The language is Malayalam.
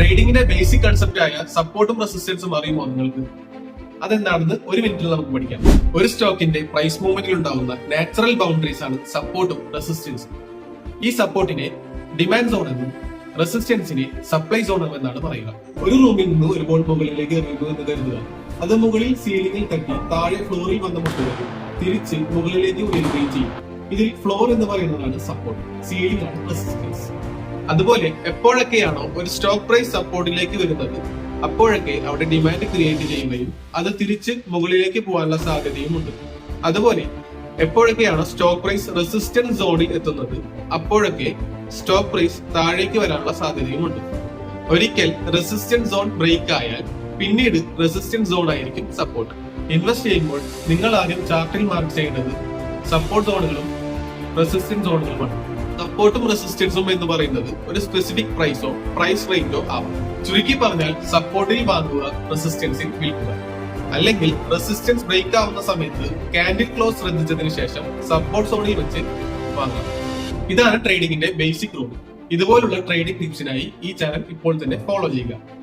ട്രേഡിംഗിന്റെ ബേസിക് കൺസെപ്റ്റ് ആയ സപ്പോർട്ടും റെസിസ്റ്റൻസും അറിയുമോ നിങ്ങൾക്ക്? അതെന്താണെന്ന് ഒരു മിനിറ്റിൽ നമുക്ക് പഠിക്കാം. ഒരു സ്റ്റോക്കിന്റെ പ്രൈസ് മൂവ്മെന്റിൽ ഉണ്ടാവുന്ന നാച്ചുറൽ ബൗണ്ടറീസ് ആണ് സപ്പോർട്ടും റെസിസ്റ്റൻസും. ഈ സപ്പോർട്ടിനെ ഡിമാൻഡ് സോൺ എന്നും റെസിസ്റ്റൻസിനെ സപ്ലൈ സോൺ എന്നാണ് പറയുക. ഒരു റൂമിൽ നിന്ന് ഒരു ബോൾ മുകളിലേക്ക് എറിയുന്നു എന്ന് കരുതുക. അത് മുകളിൽ സീലിംഗിൽ തട്ടി താഴെ ഫ്ലോറിൽ വന്ന് മുട്ടുകയും തിരിച്ച് മുകളിലേക്ക് ഉയരുകയും ചെയ്യും. ഇതിൽ ഫ്ലോർ എന്ന് പറയുന്നതാണ് സപ്പോർട്ട്, സീലിംഗ് ആണ് റെസിസ്റ്റൻസ്. അതുപോലെ എപ്പോഴൊക്കെയാണോ ഒരു സ്റ്റോക്ക് പ്രൈസ് സപ്പോർട്ടിലേക്ക് വരുന്നത് അപ്പോഴൊക്കെ അവിടെ ഡിമാൻഡ് ക്രിയേറ്റ് ചെയ്യുകയും അത് തിരിച്ച് മുകളിലേക്ക് പോകാനുള്ള സാധ്യതയും ഉണ്ട്. അതുപോലെ എപ്പോഴൊക്കെയാണോ സ്റ്റോക്ക് പ്രൈസ് റെസിസ്റ്റൻസ് സോണിൽ എത്തുന്നത് അപ്പോഴൊക്കെ സ്റ്റോക്ക് പ്രൈസ് താഴേക്ക് വരാനുള്ള സാധ്യതയും ഉണ്ട്. ഒരിക്കൽ റെസിസ്റ്റൻസ് സോൺ ബ്രേക്ക് ആയാൽ പിന്നീട് റെസിസ്റ്റൻസ് സോൺ ആയിരിക്കും സപ്പോർട്ട്. ഇൻവെസ്റ്റ് ചെയ്യുമ്പോൾ നിങ്ങൾ ആദ്യം ചാർട്ടിൽ മാർക്ക് ചെയ്യേണ്ടത് സപ്പോർട്ട് സോണുകളും റെസിസ്റ്റൻസ് സോണുകളുമാണ്. സപ്പോർട്ടും റെസിസ്റ്റൻസും എന്ന് പറയുന്നത് ഒരു സ്പെസിഫിക് പ്രൈസോ പ്രൈസ് റേറ്റോ ആവാം. ചുരുക്കി പറഞ്ഞാൽ സപ്പോർട്ടിൽ വാങ്ങുക, റെസിസ്റ്റൻസിൽ വിൽക്കുക. അല്ലെങ്കിൽ റെസിസ്റ്റൻസ് ബ്രേക്ക് ആവുന്ന സമയത്ത് കാൻഡിൽ ക്ലോസ് ശ്രദ്ധിച്ചതിന് ശേഷം സപ്പോർട്ട് സോണിൽ വെച്ച് വാങ്ങാം. ഇതാണ് ട്രേഡിംഗിന്റെ ബേസിക് റൂൾ. ഇതുപോലുള്ള ട്രേഡിംഗ് ടിപ്സിനായി ഈ ചാനൽ ഇപ്പോൾ തന്നെ ഫോളോ ചെയ്യുക.